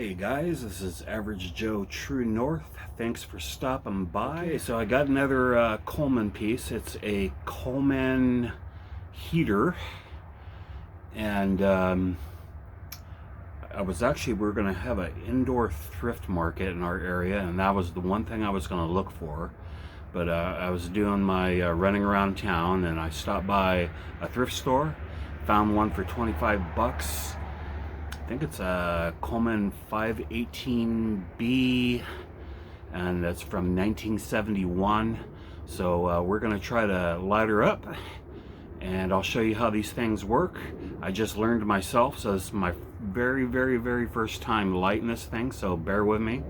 Hey guys, this is Average Joe True North. Thanks for stopping by. Okay, so I got another Coleman piece. It's a Coleman heater, and we're going to have an indoor thrift market in our area, and that was the one thing I was going to look for. But I was doing my running around town, and I stopped by a thrift store, found one for 25 bucks. I think it's a Coleman 518B, and that's from 1971. So we're going to try to light her up, and I'll show you how these things work. I just learned myself, so this is my very first time lighting this thing, so bear with me.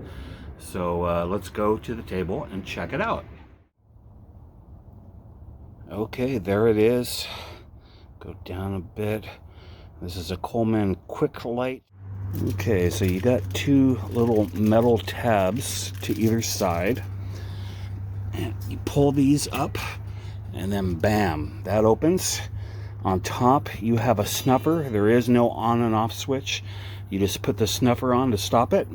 So let's go to the table and check it out. Okay, there it is. Go down a bit. This is a Coleman quick light. Okay, so you got two little metal tabs to either side. And you pull these up, and then bam, that opens. On top, you have a snuffer. There is no on and off switch. You just put the snuffer on to stop it.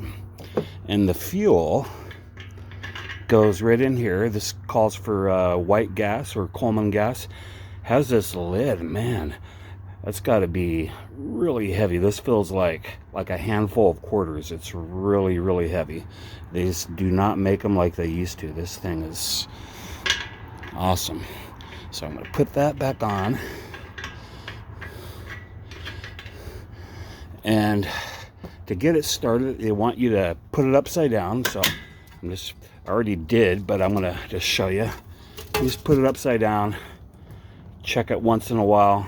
And the fuel goes right in here. This calls for white gas or Coleman gas. Has this lid, man. That's got to be really heavy. This feels like a handful of quarters. It's really heavy. They just do not make them like they used to. This thing is awesome. So I'm going to put that back on. And to get it started, they want you to put it upside down. So I already did, but I'm going to just show you. You just put it upside down. Check it once in a while.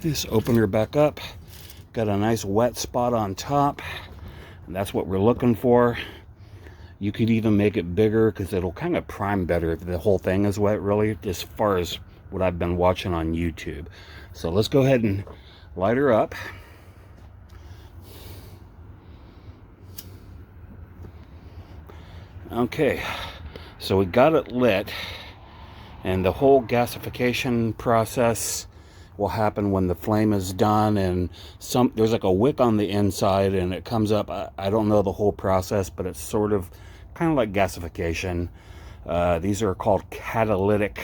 Just open her back up. Got a nice wet spot on top, and that's what we're looking for. You could even make it bigger because it'll kind of prime better if the whole thing is wet, really, as far as what I've been watching on YouTube. So let's go ahead and light her up. Okay, so we got it lit, and the whole gasification process will happen when the flame is done, and there's like a wick on the inside and it comes up. I don't know the whole process, but it's sort of kind of like gasification. These are called catalytic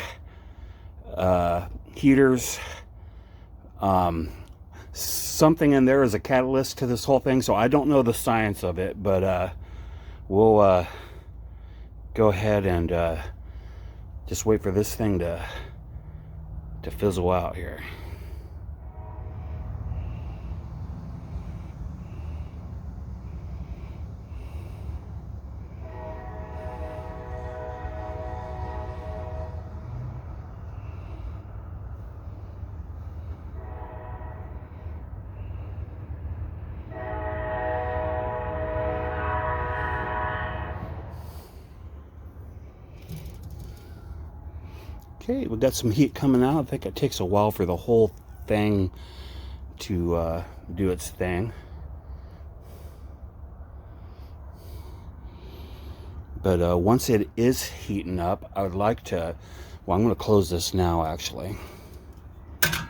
heaters. Something in there is a catalyst to this whole thing, so I don't know the science of it, but we'll go ahead and just wait for this thing to fizzle out here. Okay, we got some heat coming out. I think it takes a while for the whole thing to do its thing. But once it is heating up, I would like to, well, I'm going to close this now, actually. And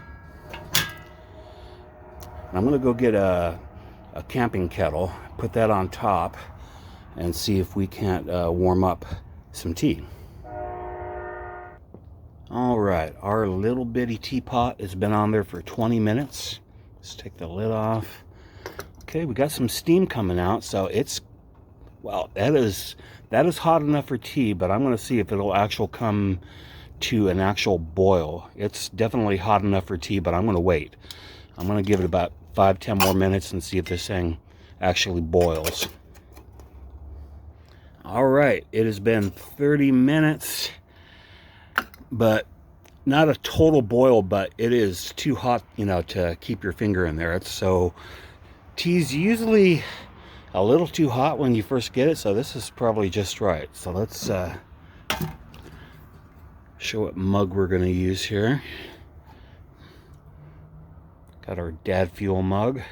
I'm going to go get a camping kettle, put that on top, and see if we can't warm up some tea. All right, our little bitty teapot has been on there for 20 minutes. Let's take the lid off. Okay, we got some steam coming out, so it's, well, that is hot enough for tea, but I'm going to see if it'll actually come to an actual boil. It's definitely hot enough for tea, but I'm going to wait. I'm going to give it about 5-10 more minutes and see if this thing actually boils. All right, it has been 30 minutes. But not a total boil, but it is too hot, you know, to keep your finger in there. So tea's usually a little too hot when you first get it, so this is probably just right. So let's show what mug we're going to use here. Got our Dad Fuel mug.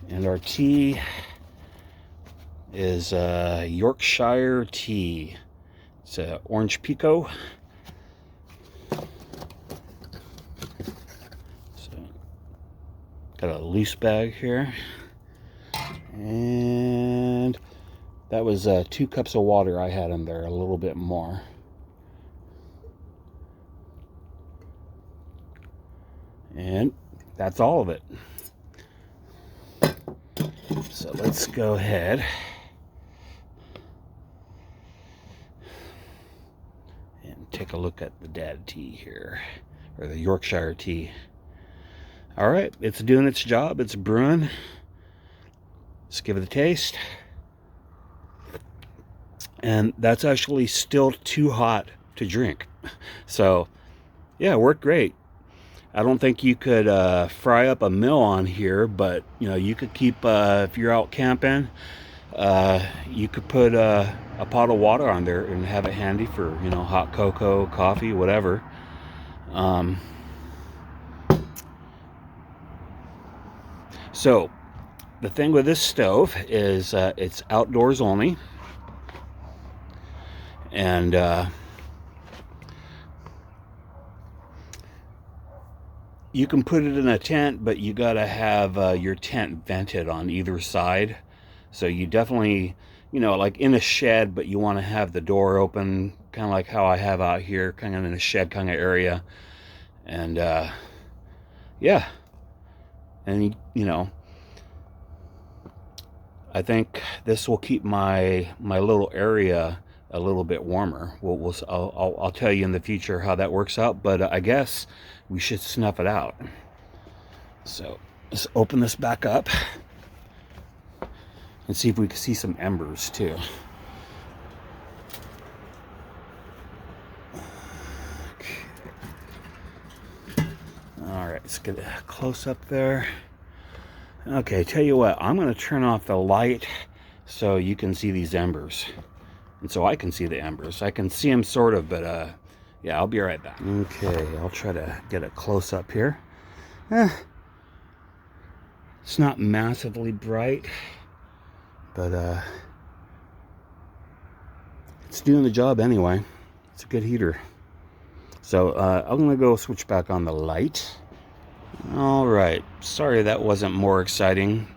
And our tea is Yorkshire tea. It's orange pico. So, got a loose bag here. And that was 2 cups of water I had in there, a little bit more. And that's all of it. So let's go ahead and take a look at the dad tea here, or the Yorkshire tea. All right, it's doing its job. It's brewing. Let's give it a taste. And that's actually still too hot to drink. So yeah, it worked great. I don't think you could fry up a meal on here, but you know, you could keep, if you're out camping, you could put a pot of water on there and have it handy for, you know, hot cocoa, coffee, whatever. So the thing with this stove is it's outdoors only, and you can put it in a tent, but you gotta have your tent vented on either side. So you definitely, you know, like in a shed, but you want to have the door open, kind of like how I have out here, kind of in a shed kind of area. And yeah, and you know, I think this will keep my little area a little bit warmer. I'll tell you in the future how that works out, but I guess we should snuff it out. So let's open this back up and see if we can see some embers too. Okay. All right, let's get a close up there. Okay, tell you what, I'm going to turn off the light so you can see these embers. And so I can see the embers. I can see them sort of, but yeah, I'll be right back. Okay, I'll try to get a close up here. It's not massively bright, but it's doing the job anyway. It's a good heater. So I'm going to go switch back on the light. All right, sorry that wasn't more exciting.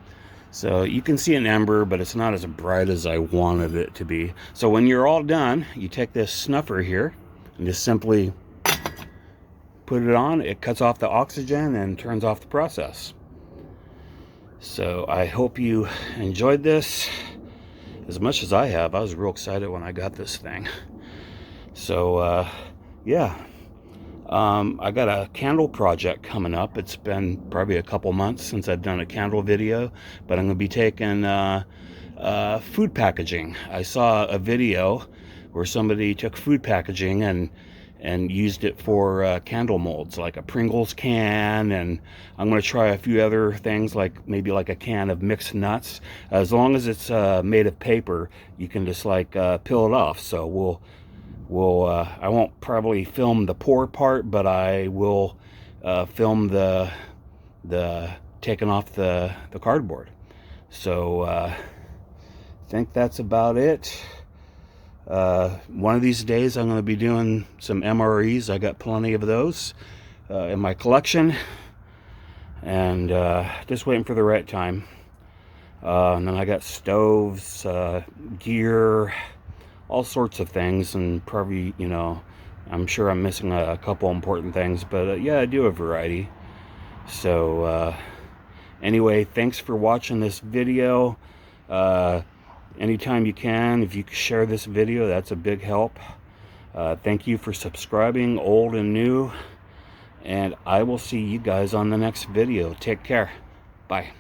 So you can see an ember, but it's not as bright as I wanted it to be. So when you're all done, you take this snuffer here and just simply put it on. It cuts off the oxygen and turns off the process. So I hope you enjoyed this as much as I have. I was real excited when I got this thing. So yeah. I got a candle project coming up. It's been probably a couple months since I've done a candle video, but I'm going to be taking food packaging. I saw a video where somebody took food packaging and used it for candle molds, like a Pringles can, and I'm going to try a few other things, like maybe like a can of mixed nuts. As long as it's made of paper, you can just like peel it off. So I won't probably film the pour part, but I will film the taking off the cardboard. So I think that's about it. One of these days I'm going to be doing some MREs. I got plenty of those in my collection, and just waiting for the right time. And then I got stoves, gear, all sorts of things, and probably, you know, I'm sure I'm missing a couple important things, but yeah, I do a variety. So anyway, thanks for watching this video. Anytime you can, if you could share this video, that's a big help. Thank you for subscribing, old and new, and I will see you guys on the next video. Take care. Bye.